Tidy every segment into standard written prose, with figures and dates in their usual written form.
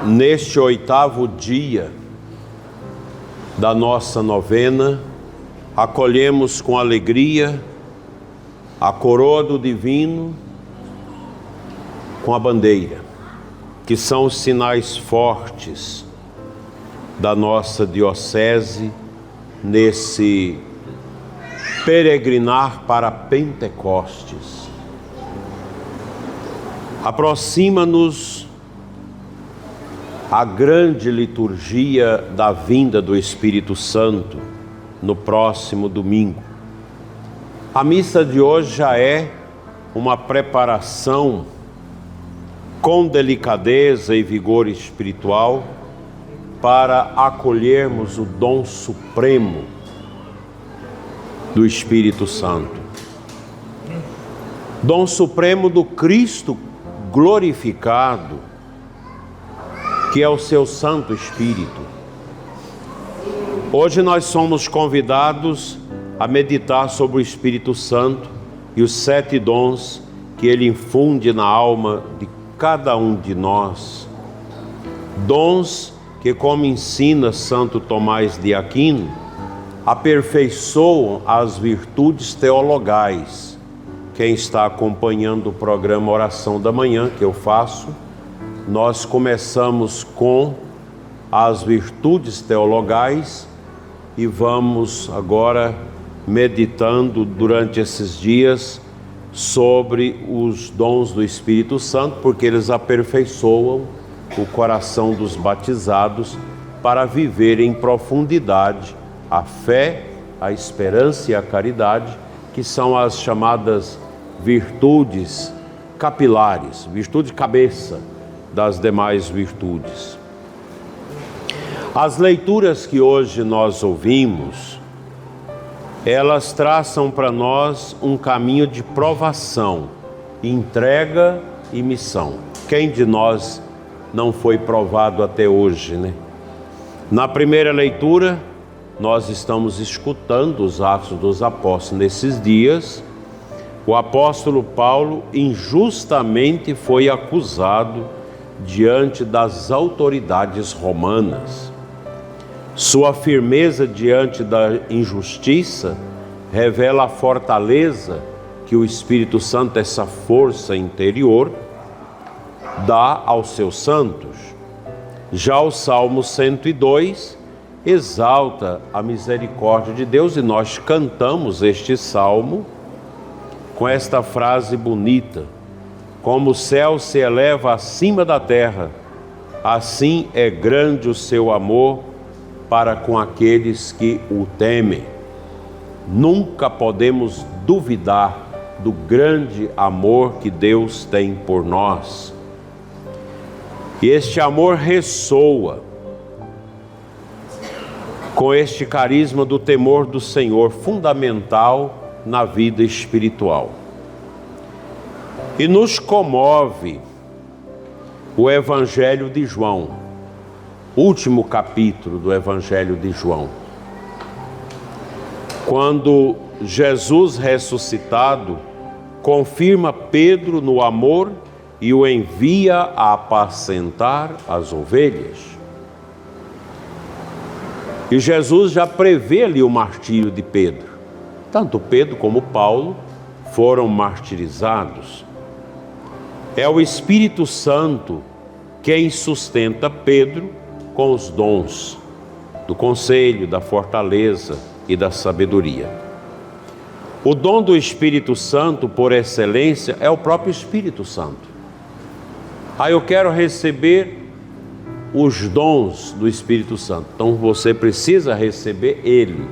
Neste 8º dia da nossa novena, acolhemos com alegria a coroa do Divino com a bandeira, que são os sinais fortes da nossa diocese nesse peregrinar para Pentecostes. Aproxima-nos a grande liturgia da vinda do Espírito Santo no próximo domingo. A missa de hoje já é uma preparação com delicadeza e vigor espiritual para acolhermos o dom supremo do Espírito Santo. Dom supremo do Cristo glorificado, que é o seu Santo Espírito. Hoje nós somos convidados a meditar sobre o Espírito Santo e os 7 dons que ele infunde na alma de cada um de nós. Dons que, como ensina Santo Tomás de Aquino, aperfeiçoam as virtudes teologais. Quem está acompanhando o programa Oração da Manhã, que eu faço, nós começamos com as virtudes teologais e vamos agora meditando durante esses dias sobre os dons do Espírito Santo, porque eles aperfeiçoam o coração dos batizados para viver em profundidade a fé, a esperança e a caridade, que são as chamadas virtudes capilares, virtude cabeça das demais virtudes. As leituras que hoje nós ouvimos, elas traçam para nós um caminho de provação, entrega e missão. Quem de nós não foi provado até hoje, né? Na primeira leitura, nós estamos escutando os Atos dos Apóstolos. Nesses dias, o apóstolo Paulo injustamente foi acusado diante das autoridades romanas. Sua firmeza diante da injustiça revela a fortaleza que o Espírito Santo, essa força interior, dá aos seus santos. Já o Salmo 102 exalta a misericórdia de Deus e nós cantamos este salmo com esta frase bonita: como o céu se eleva acima da terra, assim é grande o seu amor para com aqueles que o temem. Nunca podemos duvidar do grande amor que Deus tem por nós. E este amor ressoa com este carisma do temor do Senhor, fundamental na vida espiritual. E nos comove o Evangelho de João, último capítulo do Evangelho de João. Quando Jesus ressuscitado confirma Pedro no amor e o envia a apacentar as ovelhas. E Jesus já prevê ali o martírio de Pedro. Tanto Pedro como Paulo foram martirizados. É o Espírito Santo quem sustenta Pedro com os dons do conselho, da fortaleza e da sabedoria. O dom do Espírito Santo, por excelência, é o próprio Espírito Santo. Eu quero receber os dons do Espírito Santo. Então você precisa receber Ele,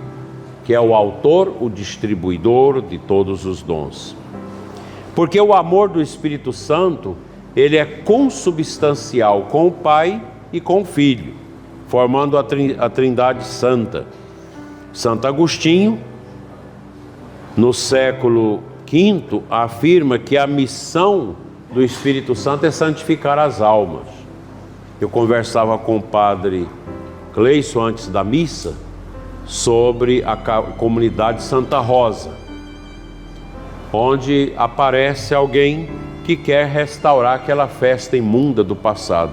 que é o autor, o distribuidor de todos os dons. Porque o amor do Espírito Santo, ele é consubstancial com o Pai e com o Filho, formando a Trindade Santa. Santo Agostinho, no século V, afirma que a missão do Espírito Santo é santificar as almas. Eu conversava com o padre Cleison antes da missa sobre a comunidade Santa Rosa, onde aparece alguém que quer restaurar aquela festa imunda do passado.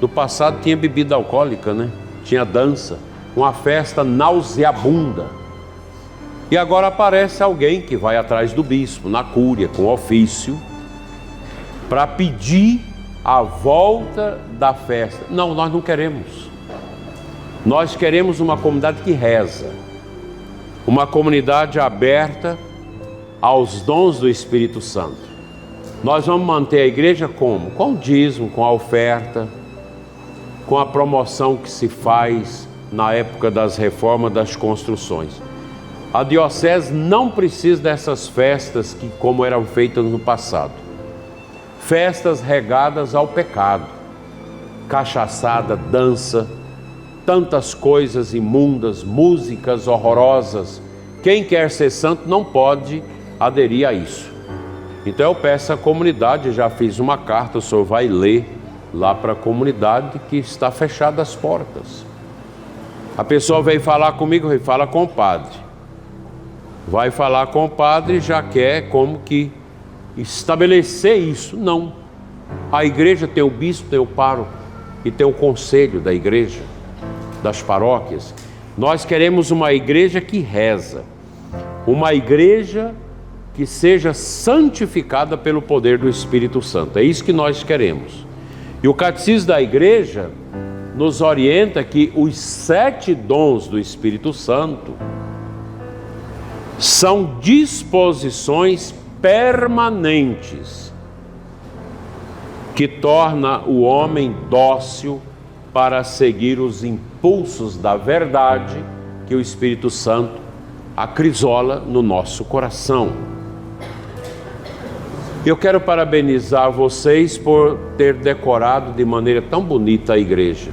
No passado tinha bebida alcoólica, né? Tinha dança, uma festa nauseabunda. E agora aparece alguém que vai atrás do bispo, na cúria, com ofício, para pedir a volta da festa. Não, nós não queremos. Nós queremos uma comunidade que reza, uma comunidade aberta aos dons do Espírito Santo. Nós vamos manter a igreja como? Com o dízimo, com a oferta, com a promoção que se faz na época das reformas das construções. A diocese não precisa dessas festas que como eram feitas no passado. Festas regadas ao pecado, cachaçada, dança, tantas coisas imundas, músicas horrorosas. Quem quer ser santo não pode aderir a isso. Então eu peço à comunidade, já fiz uma carta, o senhor vai ler lá para a comunidade que está fechada as portas. A pessoa veio falar comigo, veio falar com o padre. Vai falar com o padre e já quer como que estabelecer isso. Não. A igreja tem o bispo, tem o pároco e tem o conselho da igreja, das paróquias. Nós queremos uma igreja que reza, uma igreja que seja santificada pelo poder do Espírito Santo. É isso que nós queremos. E o catecismo da igreja nos orienta que os 7 dons do Espírito Santo são disposições permanentes que torna o homem dócil para seguir os impulsos da verdade que o Espírito Santo acrisola no nosso coração. Eu quero parabenizar vocês por ter decorado de maneira tão bonita a igreja.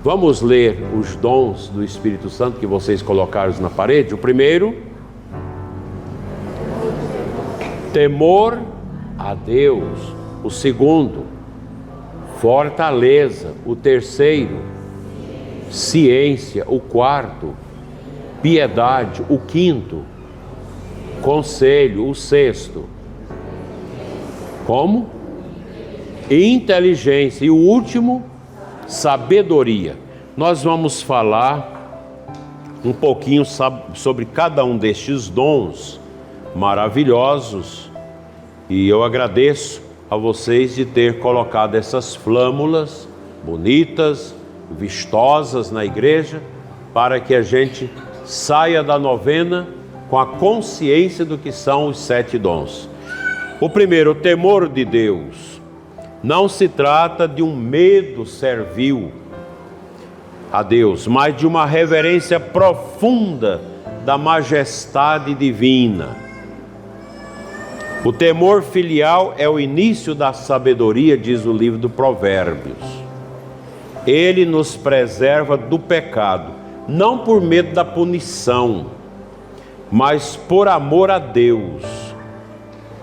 Vamos ler os dons do Espírito Santo que vocês colocaram na parede. O primeiro, temor a Deus. O segundo, fortaleza. O terceiro, ciência. O quarto, piedade. O quinto, conselho. O sexto, como? Inteligência. E o último, sabedoria. Nós vamos falar um pouquinho sobre cada um destes dons maravilhosos, e eu agradeço a vocês de ter colocado essas flâmulas bonitas, vistosas na igreja, para que a gente saia da novena com a consciência do que são os 7 dons. O primeiro, o temor de Deus. Não se trata de um medo servil a Deus, mas de uma reverência profunda da majestade divina. O temor filial é o início da sabedoria, diz o livro do Provérbios. Ele nos preserva do pecado, não por medo da punição, mas por amor a Deus,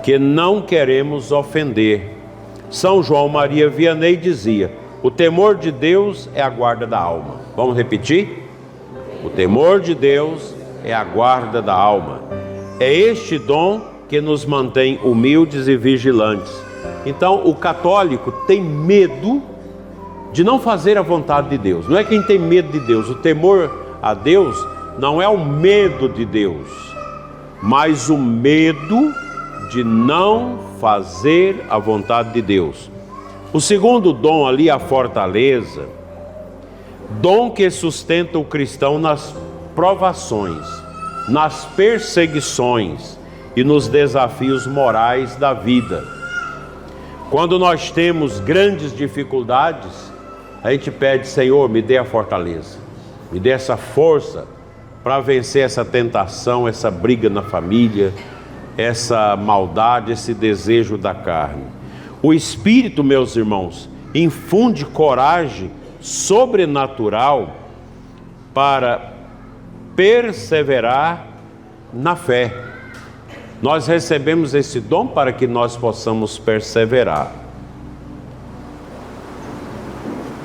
que não queremos ofender. São João Maria Vianney dizia: o temor de Deus é a guarda da alma. Vamos repetir? O temor de Deus é a guarda da alma. É este dom que nos mantém humildes e vigilantes. Então, o católico tem medo de não fazer a vontade de Deus. Não é quem tem medo de Deus. O temor a Deus não é o medo de Deus, mas o medo de não fazer a vontade de Deus. O segundo dom ali, a fortaleza, dom que sustenta o cristão nas provações, nas perseguições e nos desafios morais da vida. Quando nós temos grandes dificuldades, a gente pede: Senhor, me dê a fortaleza, me dê essa força para vencer essa tentação, essa briga na família, essa maldade, esse desejo da carne. O Espírito, meus irmãos, infunde coragem sobrenatural para perseverar na fé. Nós recebemos esse dom para que nós possamos perseverar,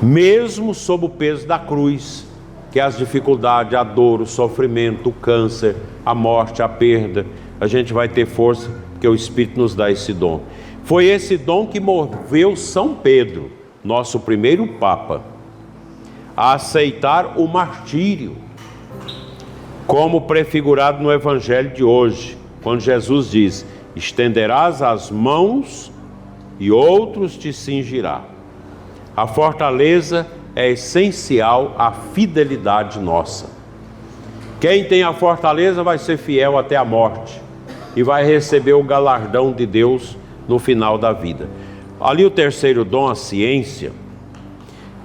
mesmo sob o peso da cruz, que é as dificuldades, a dor, o sofrimento, o câncer, a morte, a perda. A gente vai ter força porque o Espírito nos dá esse dom. Foi esse dom que moveu São Pedro, nosso primeiro Papa, a aceitar o martírio, como prefigurado no Evangelho de hoje, quando Jesus diz: estenderás as mãos e outros te cingirá. A fortaleza é essencial à fidelidade nossa. Quem tem a fortaleza vai ser fiel até a morte e vai receber o galardão de Deus no final da vida. Ali o terceiro dom, a ciência,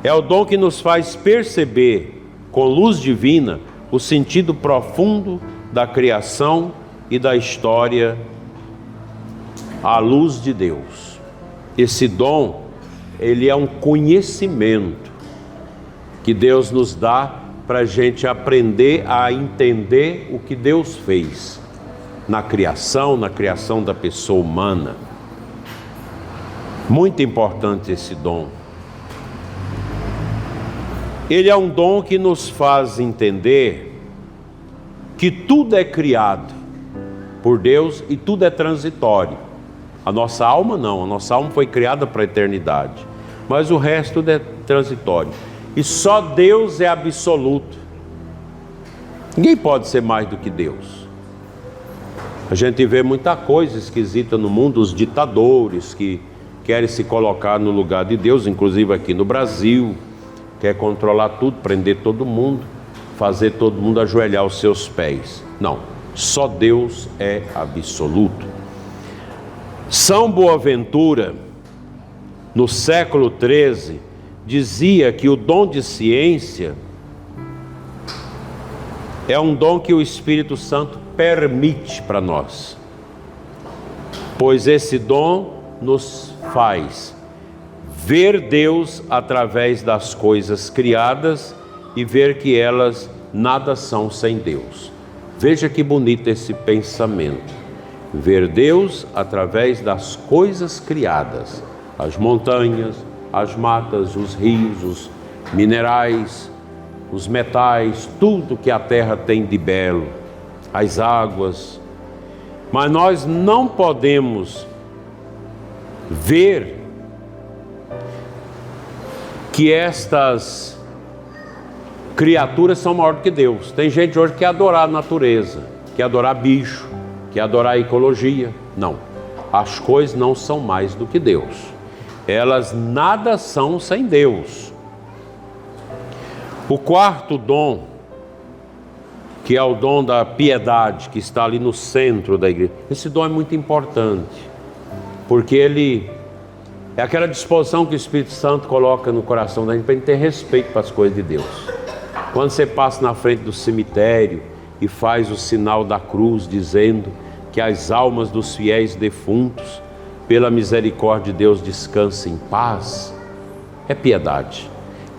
é o dom que nos faz perceber com luz divina o sentido profundo da criação e da história à luz de Deus. Esse dom, ele é um conhecimento que Deus nos dá para a gente aprender a entender o que Deus fez na criação da pessoa humana. Muito importante esse dom. Ele é um dom que nos faz entender que tudo é criado por Deus e tudo é transitório. A nossa alma não, a nossa alma foi criada para a eternidade, mas o resto é transitório. E só Deus é absoluto. Ninguém pode ser mais do que Deus. A gente vê muita coisa esquisita no mundo, os ditadores que querem se colocar no lugar de Deus, inclusive aqui no Brasil, quer controlar tudo, prender todo mundo, fazer todo mundo ajoelhar aos seus pés. Não, só Deus é absoluto. São Boaventura, no século XIII, dizia que o dom de ciência é um dom que o Espírito Santo permite para nós, pois esse dom nos faz ver Deus através das coisas criadas e ver que elas nada são sem Deus. Veja que bonito esse pensamento. Ver Deus através das coisas criadas, as montanhas, as matas, os rios, os minerais, os metais, tudo que a terra tem de belo, as águas. Mas nós não podemos ver que estas criaturas são maiores do que Deus. Tem gente hoje que quer adorar a natureza, quer adorar bicho, quer adorar a ecologia. Não, as coisas não são mais do que Deus. Elas nada são sem Deus. O quarto dom, que é o dom da piedade, que está ali no centro da igreja. Esse dom é muito importante, porque ele é aquela disposição que o Espírito Santo coloca no coração da gente para a gente ter respeito para as coisas de Deus. Quando você passa na frente do cemitério e faz o sinal da cruz, dizendo que as almas dos fiéis defuntos, pela misericórdia de Deus, descansem em paz, é piedade.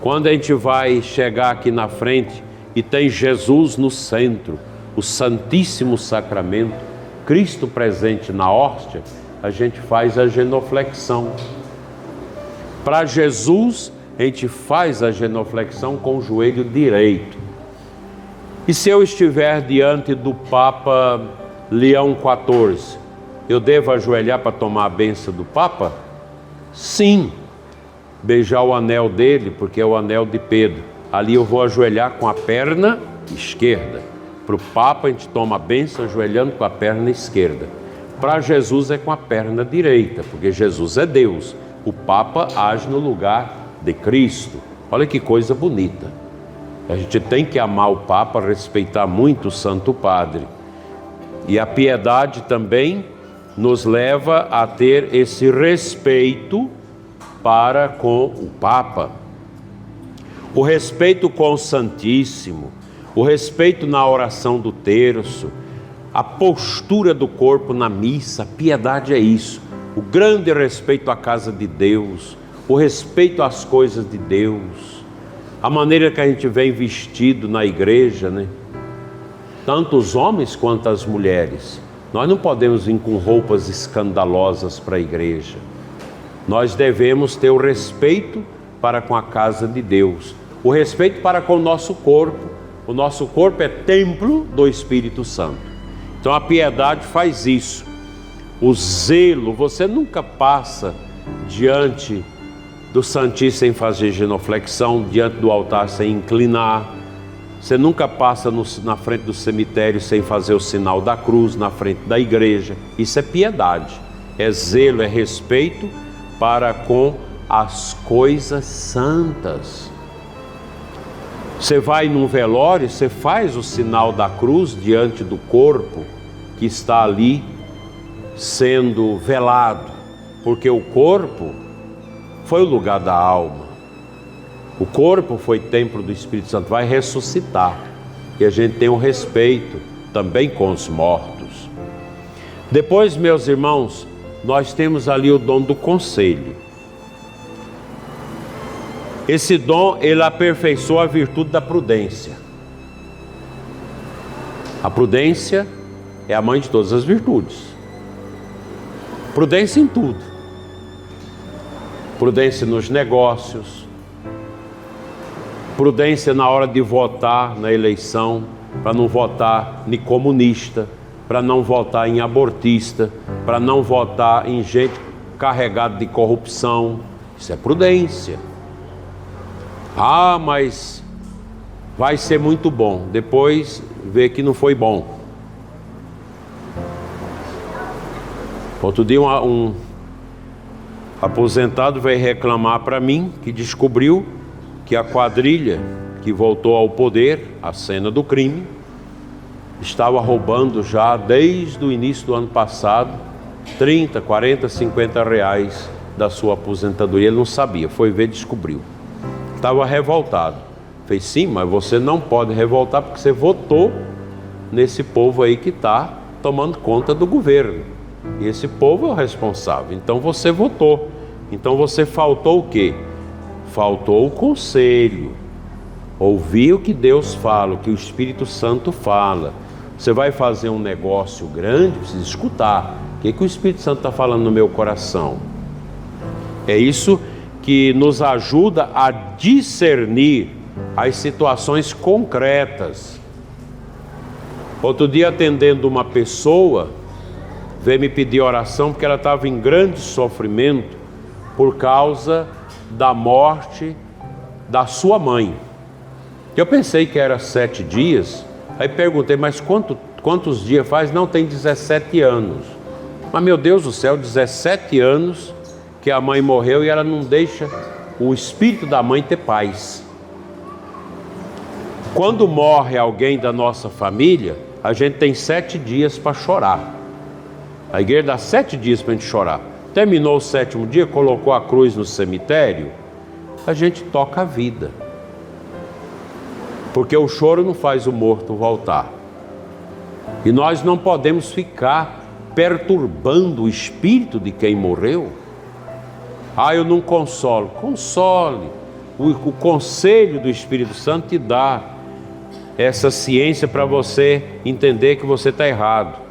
Quando a gente vai chegar aqui na frente e tem Jesus no centro, o Santíssimo Sacramento, Cristo presente na hóstia, a gente faz a genuflexão. Para Jesus, a gente faz a genuflexão com o joelho direito. E se eu estiver diante do Papa Leão XIV, eu devo ajoelhar para tomar a bênção do Papa? Sim. Beijar o anel dele, porque é o anel de Pedro. Ali eu vou ajoelhar com a perna esquerda. Para o Papa a gente toma a bênção ajoelhando com a perna esquerda. Para Jesus é com a perna direita, porque Jesus é Deus. O Papa age no lugar de Cristo. Olha que coisa bonita. A gente tem que amar o Papa, respeitar muito o Santo Padre. E a piedade também nos leva a ter esse respeito para com o Papa. O respeito com o Santíssimo, o respeito na oração do terço, a postura do corpo na missa. A piedade é isso. O grande respeito à casa de Deus, o respeito às coisas de Deus, a maneira que a gente vem vestido na igreja, né? Tanto os homens quanto as mulheres. Nós não podemos vir com roupas escandalosas para a igreja. Nós devemos ter o respeito para com a casa de Deus, o respeito para com o nosso corpo. O nosso corpo é templo do Espírito Santo. Então a piedade faz isso. O zelo, você nunca passa diante do Santíssimo sem fazer genuflexão, diante do altar sem inclinar. Você nunca passa na frente do cemitério sem fazer o sinal da cruz, na frente da igreja. Isso é piedade, é zelo, é respeito para com as coisas santas. Você vai num velório, você faz o sinal da cruz diante do corpo que está ali sendo velado, porque o corpo foi o lugar da alma. O corpo foi templo do Espírito Santo, vai ressuscitar. E a gente tem um respeito também com os mortos. Depois, meus irmãos, nós temos ali o dom do conselho. Esse dom, ele aperfeiçoa a virtude da prudência. A prudência é a mãe de todas as virtudes. Prudência em tudo. Prudência nos negócios. Prudência na hora de votar na eleição, para não votar em comunista, para não votar em abortista, para não votar em gente carregada de corrupção. Isso é prudência. Ah, mas vai ser muito bom. Depois vê que não foi bom. Outro dia um aposentado veio reclamar para mim que descobriu que a quadrilha que voltou ao poder, a cena do crime, estava roubando já desde o início do ano passado 30, 40, 50 reais da sua aposentadoria. Ele não sabia, foi ver e descobriu. Estava revoltado. Fez sim, mas você não pode revoltar porque você votou nesse povo aí que está tomando conta do governo. E esse povo é o responsável. Então você votou. Então você faltou o quê? Faltou o conselho. Ouvir o que Deus fala, o que o Espírito Santo fala. Você vai fazer um negócio grande, precisa escutar. O que o Espírito Santo está falando no meu coração? É isso que nos ajuda a discernir as situações concretas. Outro dia, atendendo uma pessoa, veio me pedir oração porque ela estava em grande sofrimento por causa da morte da sua mãe. Eu pensei que era 7 dias, aí perguntei, mas quantos dias faz? Não, tem 17 anos. Mas meu Deus do céu, 17 anos que a mãe morreu e ela não deixa o espírito da mãe ter paz. Quando morre alguém da nossa família, a gente tem 7 dias para chorar. A igreja dá 7 dias para a gente chorar. Terminou o 7º dia, colocou a cruz no cemitério, a gente toca a vida. Porque o choro não faz o morto voltar. E nós não podemos ficar perturbando o espírito de quem morreu. Ah, eu não consolo. Console. O conselho do Espírito Santo te dá essa ciência para você entender que você está errado.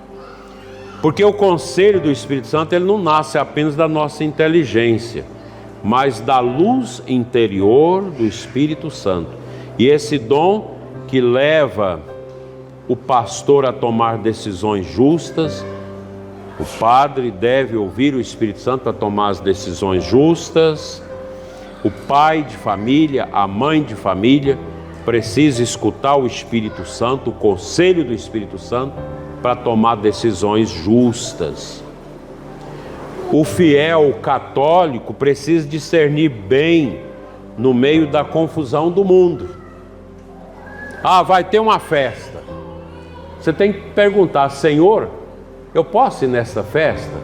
Porque o conselho do Espírito Santo, ele não nasce apenas da nossa inteligência, mas da luz interior do Espírito Santo. E esse dom que leva o pastor a tomar decisões justas, o padre deve ouvir o Espírito Santo para tomar as decisões justas, o pai de família, a mãe de família, precisa escutar o Espírito Santo, o conselho do Espírito Santo, para tomar decisões justas. O fiel católico precisa discernir bem no meio da confusão do mundo. Ah, vai ter uma festa. Você tem que perguntar, Senhor, eu posso ir nessa festa?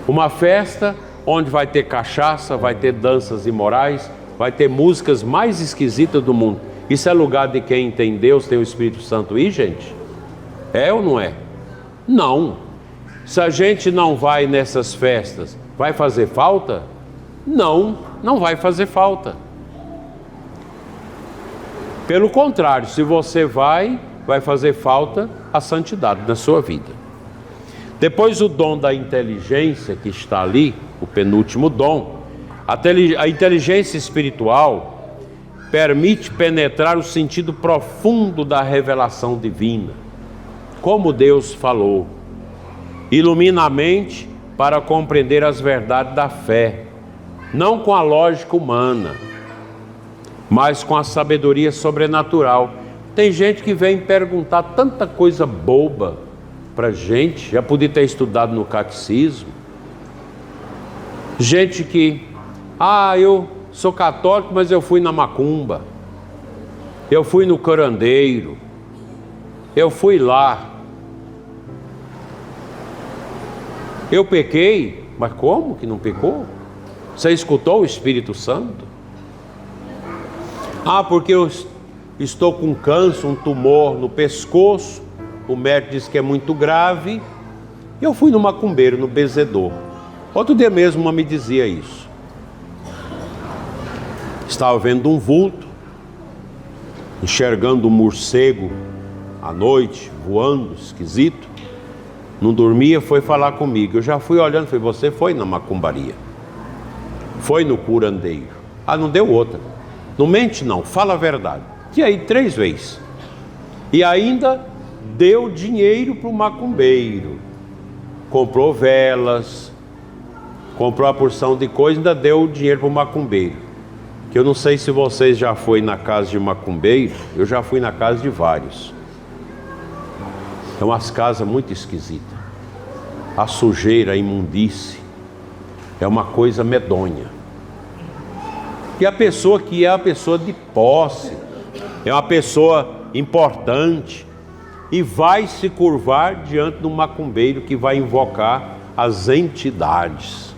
Uma festa onde vai ter cachaça, vai ter danças imorais, vai ter músicas mais esquisitas do mundo. Isso é lugar de quem tem Deus, tem o Espírito Santo aí, gente? É ou não é? Não. Se a gente não vai nessas festas, vai fazer falta? Não, não vai fazer falta. Pelo contrário, se você vai fazer falta a santidade na sua vida. Depois o dom da inteligência que está ali, o penúltimo dom, a inteligência espiritual permite penetrar o sentido profundo da revelação divina. Como Deus falou, ilumina a mente para compreender as verdades da fé, não com a lógica humana, mas com a sabedoria sobrenatural. Tem gente que vem perguntar tanta coisa boba para gente, já podia ter estudado no catecismo. Gente que, eu sou católico, mas eu fui na macumba, eu fui no curandeiro, eu fui lá, eu pequei. Mas como que não pecou? Você escutou o Espírito Santo? Porque eu estou com câncer, um tumor no pescoço, o médico disse que é muito grave. Eu fui no macumbeiro, no benzedor. Outro dia mesmo uma me dizia isso. Estava vendo um vulto, enxergando um morcego à noite, voando, esquisito. Não dormia, foi falar comigo. Eu já fui olhando, falei, você foi na macumbaria, foi no curandeiro. Não deu outra. Não mente não, fala a verdade. E aí 3 vezes. E ainda deu dinheiro para o macumbeiro. Comprou velas, comprou a porção de coisa, ainda deu dinheiro para o macumbeiro. Que eu não sei se vocês já foram na casa de macumbeiro, eu já fui na casa de vários. É umas casas muito esquisitas. A sujeira, a imundície, é uma coisa medonha. E a pessoa que é a pessoa de posse, é uma pessoa importante, e vai se curvar diante de um macumbeiro que vai invocar as entidades,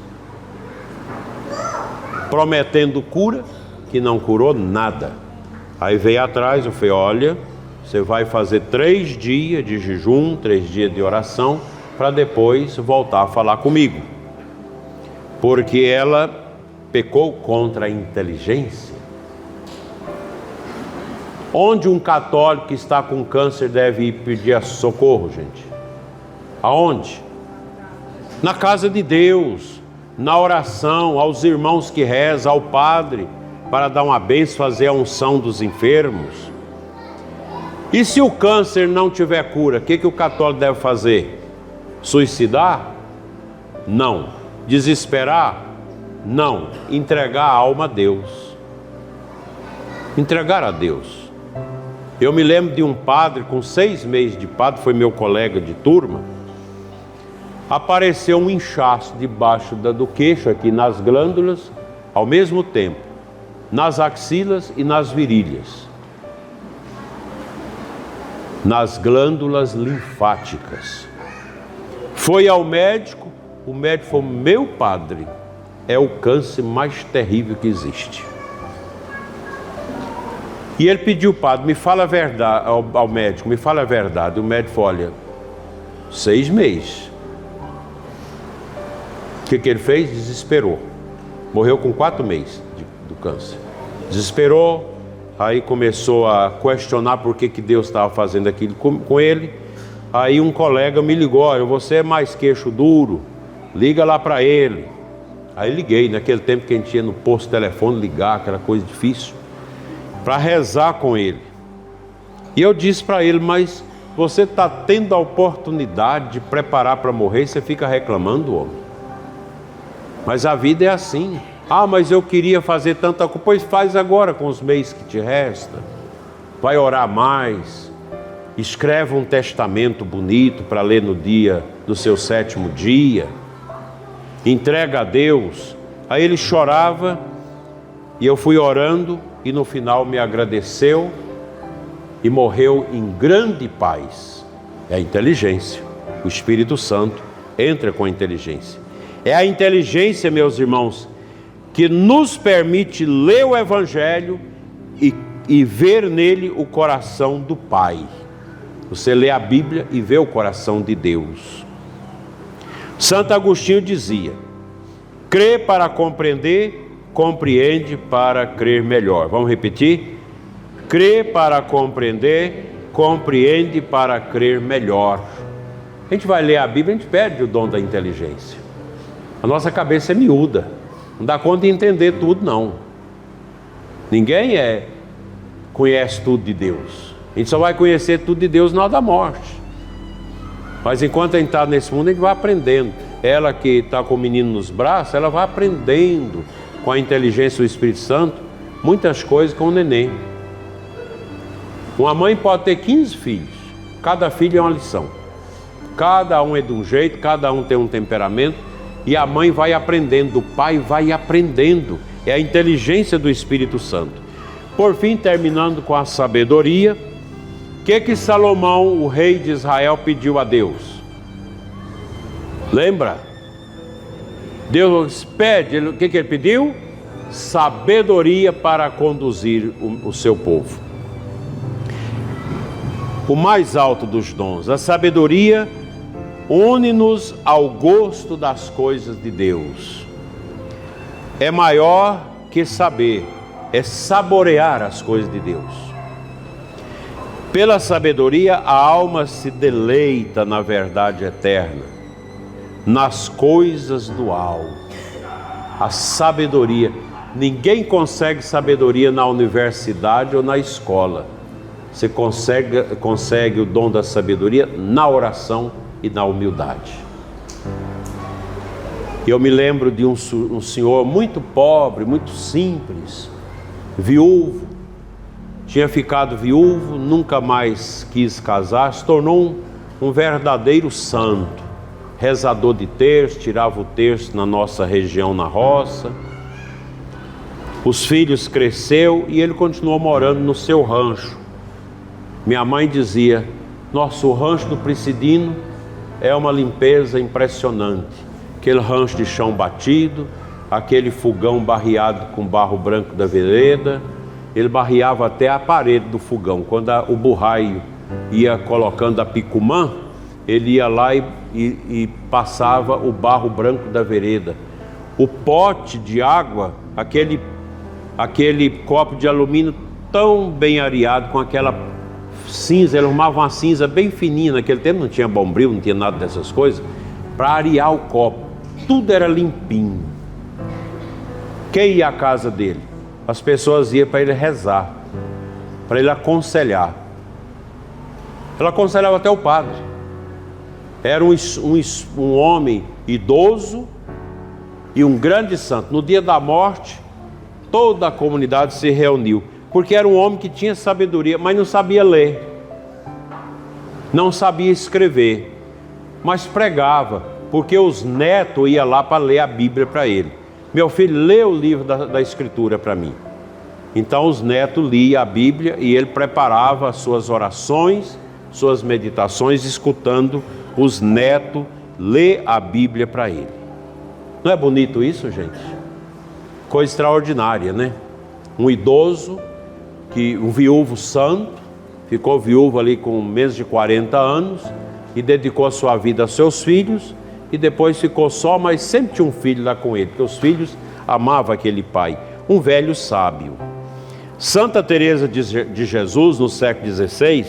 prometendo cura, que não curou nada. Aí veio atrás, eu falei, olha, você vai fazer 3 dias de jejum, 3 dias de oração, para depois voltar a falar comigo. Porque ela pecou contra a inteligência. Onde um católico que está com câncer deve ir pedir socorro, gente? Aonde? Na casa de Deus, na oração, aos irmãos que rezam, ao padre, para dar uma bênção, fazer a unção dos enfermos. E se o câncer não tiver cura, o que o católico deve fazer? Suicidar? Não. Desesperar? Não. Entregar a alma a Deus. Entregar a Deus. Eu me lembro de um padre, com 6 meses de padre, foi meu colega de turma, apareceu um inchaço debaixo do queixo, aqui nas glândulas, ao mesmo tempo, nas axilas e nas virilhas, nas glândulas linfáticas. Foi ao médico, o médico falou, meu padre, é o câncer mais terrível que existe. E ele pediu, padre, me fala a verdade, ao médico, me fala a verdade. O médico falou, olha, 6 meses. O que ele fez? Desesperou. Morreu com 4 meses do câncer. Desesperou, aí começou a questionar por que Deus estava fazendo aquilo com ele. Aí um colega me ligou, olha, você é mais queixo duro, liga lá para ele. Aí liguei, naquele tempo que a gente ia no posto de telefone ligar, aquela coisa difícil, para rezar com ele. E eu disse para ele, mas você está tendo a oportunidade de preparar para morrer e você fica reclamando, homem. Mas a vida é assim. Mas eu queria fazer tanta coisa. Pois faz agora com os meios que te restam. Vai orar mais. Escreve um testamento bonito para ler no dia do seu 7º dia. Entrega a Deus. Aí ele chorava e eu fui orando e no final me agradeceu e morreu em grande paz. É a inteligência. O Espírito Santo entra com a inteligência. É a inteligência, meus irmãos, que nos permite ler o Evangelho e ver nele o coração do Pai. Você lê a Bíblia e vê o coração de Deus. Santo Agostinho dizia, crê para compreender, compreende para crer melhor. Vamos repetir? Crê para compreender, compreende para crer melhor. A gente vai ler a Bíblia, a gente perde o dom da inteligência. A nossa cabeça é miúda, não dá conta de entender tudo não. Ninguém conhece tudo de Deus. A gente só vai conhecer tudo de Deus na hora da morte. Mas enquanto a gente está nesse mundo, a gente vai aprendendo. Ela que está com o menino nos braços, ela vai aprendendo com a inteligência do Espírito Santo, muitas coisas com o neném. Uma mãe pode ter 15 filhos, cada filho é uma lição. Cada um é de um jeito, cada um tem um temperamento, e a mãe vai aprendendo, o pai vai aprendendo. É a inteligência do Espírito Santo. Por fim, terminando com a sabedoria, o que Salomão, o rei de Israel, pediu a Deus? Lembra? Deus pede, o que ele pediu? Sabedoria para conduzir o seu povo. O mais alto dos dons, a sabedoria, une-nos ao gosto das coisas de Deus. É maior que saber, é saborear as coisas de Deus. Pela sabedoria, a alma se deleita na verdade eterna, nas coisas do alto. A sabedoria, ninguém consegue sabedoria na universidade ou na escola. Você consegue o dom da sabedoria na oração e na humildade. Eu me lembro de um senhor muito pobre, muito simples, viúvo, tinha ficado viúvo, nunca mais quis casar, se tornou um verdadeiro santo, rezador de terço, tirava o terço na nossa região, na roça. Os filhos cresceu e ele continuou morando no seu rancho. Minha mãe dizia, nosso rancho do Prisidino é uma limpeza impressionante. Aquele rancho de chão batido, aquele fogão barreado com barro branco da vereda, ele barreava até a parede do fogão. Quando o burraio ia colocando a picumã, ele ia lá e passava o barro branco da vereda. O pote de água, aquele copo de alumínio tão bem areado, com aquela cinza, ele arrumava uma cinza bem fininha, naquele tempo não tinha bombril, não tinha nada dessas coisas, para arear o copo. Tudo era limpinho. Quem ia à casa dele? As pessoas iam para ele rezar, para ele aconselhar. Ele aconselhava até o padre. Era um homem idoso e um grande santo. No dia da morte, toda a comunidade se reuniu, porque era um homem que tinha sabedoria, mas não sabia ler, não sabia escrever, mas pregava, porque os netos iam lá para ler a Bíblia para ele. Meu filho, lê o livro da Escritura para mim. Então os netos liam a Bíblia e ele preparava as suas orações, suas meditações, escutando os netos ler a Bíblia para ele. Não é bonito isso, gente? Coisa extraordinária, né? Um idoso, um viúvo santo, ficou viúvo ali com menos de 40 anos e dedicou a sua vida aos seus filhos, e depois ficou só, mas sempre tinha um filho lá com ele, porque os filhos amavam aquele pai, um velho sábio. Santa Teresa de Jesus, no século XVI,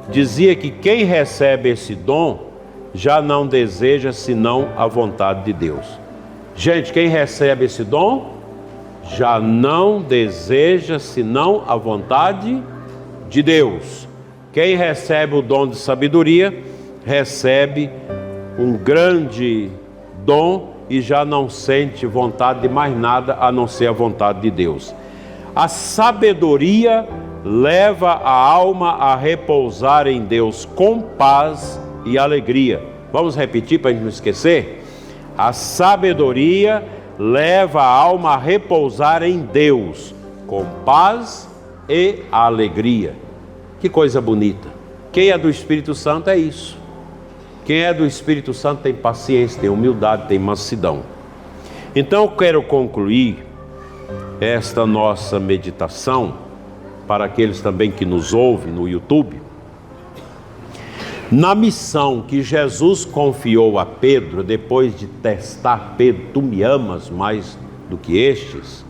dizia que quem recebe esse dom já não deseja senão a vontade de Deus. Gente, quem recebe esse dom já não deseja senão a vontade de Deus. Quem recebe o dom de sabedoria recebe um grande dom e já não sente vontade de mais nada a não ser a vontade de Deus. A sabedoria leva a alma a repousar em Deus com paz e alegria. Vamos repetir para a gente não esquecer? A sabedoria leva a alma a repousar em Deus com paz e alegria. Que coisa bonita. Quem é do Espírito Santo é isso. Quem é do Espírito Santo tem paciência, tem humildade, tem mansidão. Então eu quero concluir esta nossa meditação, para aqueles também que nos ouvem no YouTube, na missão que Jesus confiou a Pedro, depois de testar Pedro, tu me amas mais do que estes?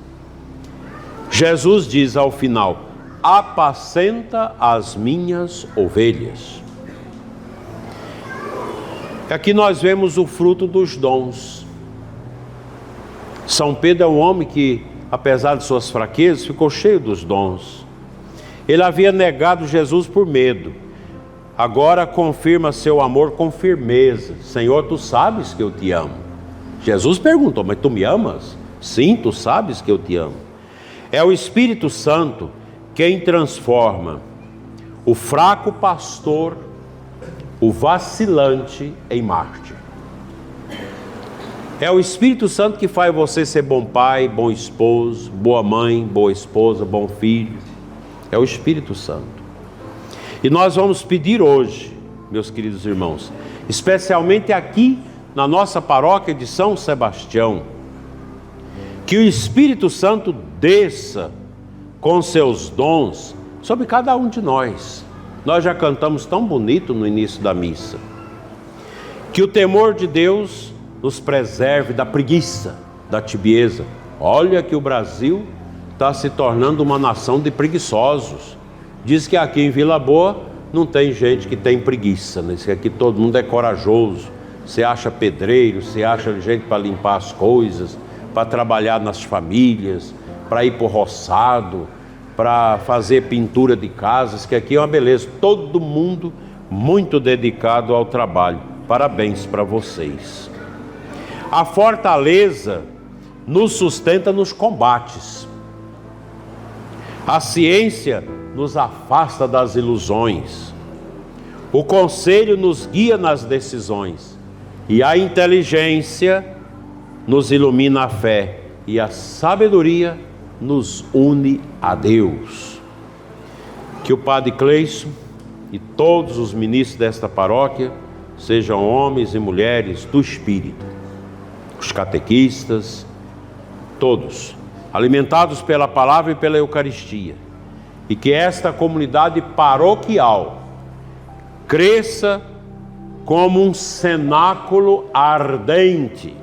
Jesus diz ao final, apacenta as minhas ovelhas. Aqui nós vemos o fruto dos dons. São Pedro é um homem que, apesar de suas fraquezas, ficou cheio dos dons. Ele havia negado Jesus por medo. Agora confirma seu amor com firmeza. Senhor, tu sabes que eu te amo. Jesus perguntou, mas tu me amas? Sim, tu sabes que eu te amo. É o Espírito Santo quem transforma o fraco pastor, o vacilante, em mártir. É o Espírito Santo que faz você ser bom pai, bom esposo, boa mãe, boa esposa, bom filho. É o Espírito Santo. E nós vamos pedir hoje, meus queridos irmãos, especialmente aqui na nossa paróquia de São Sebastião, que o Espírito Santo desça com seus dons sobre cada um de nós. Nós já cantamos tão bonito no início da missa. Que o temor de Deus nos preserve da preguiça, da tibieza. Olha que o Brasil está se tornando uma nação de preguiçosos. Diz que aqui em Vila Boa não tem gente que tem preguiça, né? Aqui todo mundo é corajoso. Você acha pedreiro, você acha gente para limpar as coisas, para trabalhar nas famílias, para ir para o roçado, para fazer pintura de casas, que aqui é uma beleza. Todo mundo muito dedicado ao trabalho. Parabéns para vocês. A fortaleza nos sustenta nos combates. A ciência nos afasta das ilusões. O conselho nos guia nas decisões. E a inteligência nos ilumina a fé. E a sabedoria nos une a Deus. Que o Padre Cleison e todos os ministros desta paróquia sejam homens e mulheres do Espírito. Os catequistas, todos, alimentados pela palavra e pela Eucaristia, e que esta comunidade paroquial cresça como um cenáculo ardente,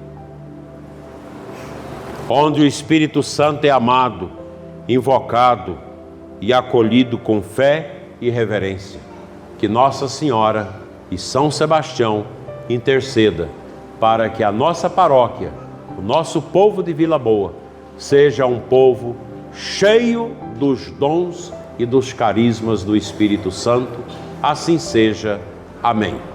onde o Espírito Santo é amado, invocado e acolhido com fé e reverência. Que Nossa Senhora e São Sebastião interceda para que a nossa paróquia, o nosso povo de Vila Boa, seja um povo cheio dos dons e dos carismas do Espírito Santo. Assim seja. Amém.